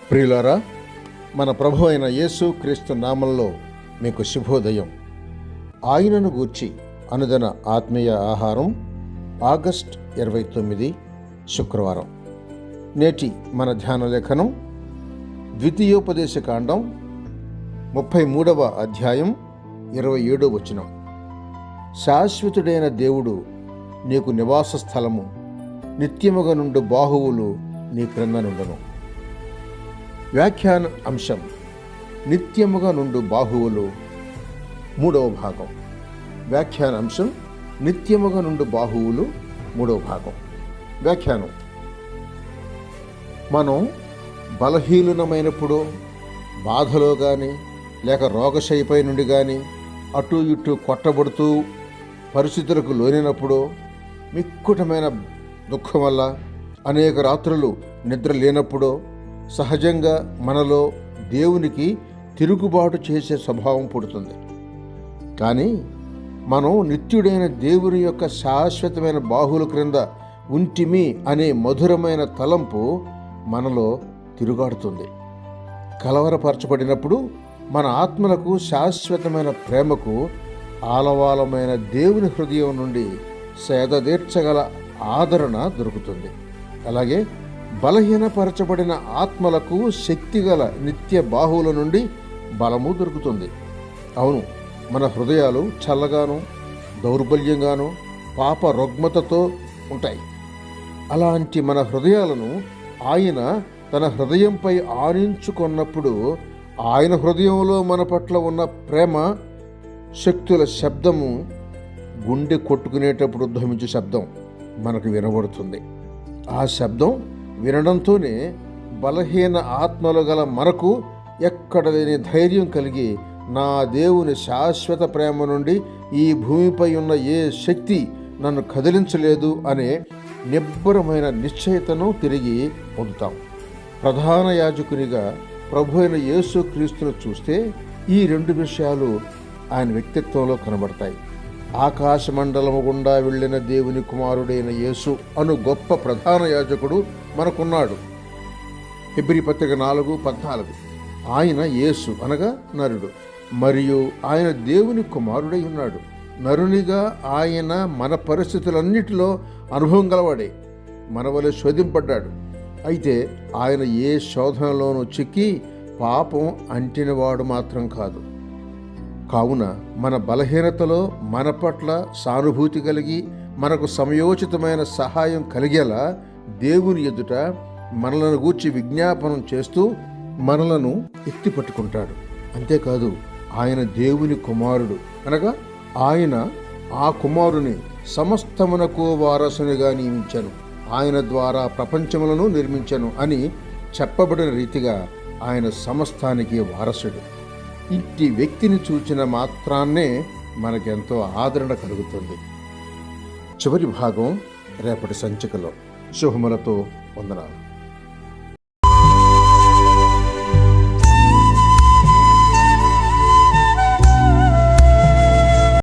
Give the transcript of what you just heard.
ప్రియులారా, మన ప్రభు అయిన యేసు క్రీస్తు నామంలో మీకు శుభోదయం. ఆయనను గూర్చి అనుదిన ఆత్మీయ ఆహారం, ఆగస్ట్ 29 శుక్రవారం. నేటి మన ధ్యాన లేఖనం ద్వితీయోపదేశకాండం 33వ అధ్యాయం 27వ వచనం. శాశ్వతుడైన దేవుడు నీకు నివాస స్థలము, నిత్యముగా నుండు బాహువులు నీ క్రింద నుండును. వ్యాఖ్యాన అంశం: నిత్యముగా నుండు బాహువులు, 3వ భాగం. వ్యాఖ్యాన అంశం: నిత్యముగా నుండు బాహువులు, 3వ భాగం. వ్యాఖ్యానం: మనం బలహీనమైనప్పుడు, బాధలో కానీ లేక రోగశయ్యపై నుండి కానీ అటు ఇటు కొట్టబడుతూ పరిస్థితులకు లోనినప్పుడు, మిక్కుటమైన దుఃఖం వల్ల అనేక రాత్రులు నిద్ర లేనప్పుడు సహజంగా మనలో దేవునికి తిరుగుబాటు చేసే స్వభావం పుడుతుంది. కానీ మనం నిత్యుడైన దేవుని యొక్క శాశ్వతమైన బాహువుల క్రింద ఉంటిమి అనే మధురమైన తలంపు మనలో తిరుగాడుతుంది. కలవరపరచబడినప్పుడు మన ఆత్మలకు శాశ్వతమైన ప్రేమకు ఆలవాలమైన దేవుని హృదయం నుండి సేదతీర్చగల ఆదరణ దొరుకుతుంది. అలాగే బలహీనపరచబడిన ఆత్మలకు శక్తిగల నిత్య బాహువుల నుండి బలము దొరుకుతుంది. అవును, మన హృదయాలు చల్లగాను, దౌర్బల్యంగాను, పాప రుగ్మతతో ఉంటాయి. అలాంటి మన హృదయాలను ఆయన తన హృదయంపై ఆనించుకున్నప్పుడు ఆయన హృదయంలో మన పట్ల ఉన్న ప్రేమ శక్తుల శబ్దము, గుండె కొట్టుకునేటప్పుడు ధ్వనించే శబ్దం మనకు వినబడుతుంది. ఆ శబ్దం వినడంతోనే బలహీన ఆత్మలు గల మనకు ఎక్కడ లేని ధైర్యం కలిగి, నా దేవుని శాశ్వత ప్రేమ నుండి ఈ భూమిపై ఉన్న ఏ శక్తి నన్ను కదిలించలేదు అనే నిబ్బరమైన నిశ్చయతను తిరిగి పొందుతాం. ప్రధాన యాజకునిగా ప్రభు అయిన యేసు క్రీస్తును చూస్తే ఈ రెండు విషయాలు ఆయన వ్యక్తిత్వంలో కనబడతాయి. ఆకాశ మండలము గుండా వెళ్ళిన దేవుని కుమారుడైన యేసు అను గొప్ప ప్రధాన యాజకుడు మనకున్నాడు. హెబ్రీ పత్రిక 4:14. ఆయన యేసు అనగా నరుడు, మరియు ఆయన దేవుని కుమారుడై ఉన్నాడు. నరునిగా ఆయన మన పరిస్థితులన్నిటిలో అనుభవం గలవాడే, మన వలె శోధింపడ్డాడు. అయితే ఆయన ఏ శోధనలోనూ చిక్కి పాపం అంటినవాడు మాత్రం కాదు. కావున మన బలహీనతలో మన పట్ల సానుభూతి కలిగి మనకు సమయోచితమైన సహాయం కలిగేలా దేవుని ఎదుట మనలను గూర్చి విజ్ఞాపనం చేస్తూ మనలను ఎత్తి పట్టుకుంటాడు. అంతేకాదు, ఆయన దేవుని కుమారుడు అనగా ఆయన ఆ కుమారుని సమస్తమునకు వారసునిగా నియమించెను, ఆయన ద్వారా ప్రపంచములను నిర్మించెను అని చెప్పబడిన రీతిగా ఆయన సమస్తానికి వారసుడు. ఇంటి వ్యక్తిని చూచిన మాత్రాన్నే మనకెంతో ఆదరణ కలుగుతుంది. చివరి భాగం రేపటి సంచికలో. శుభములతో వందనాలు.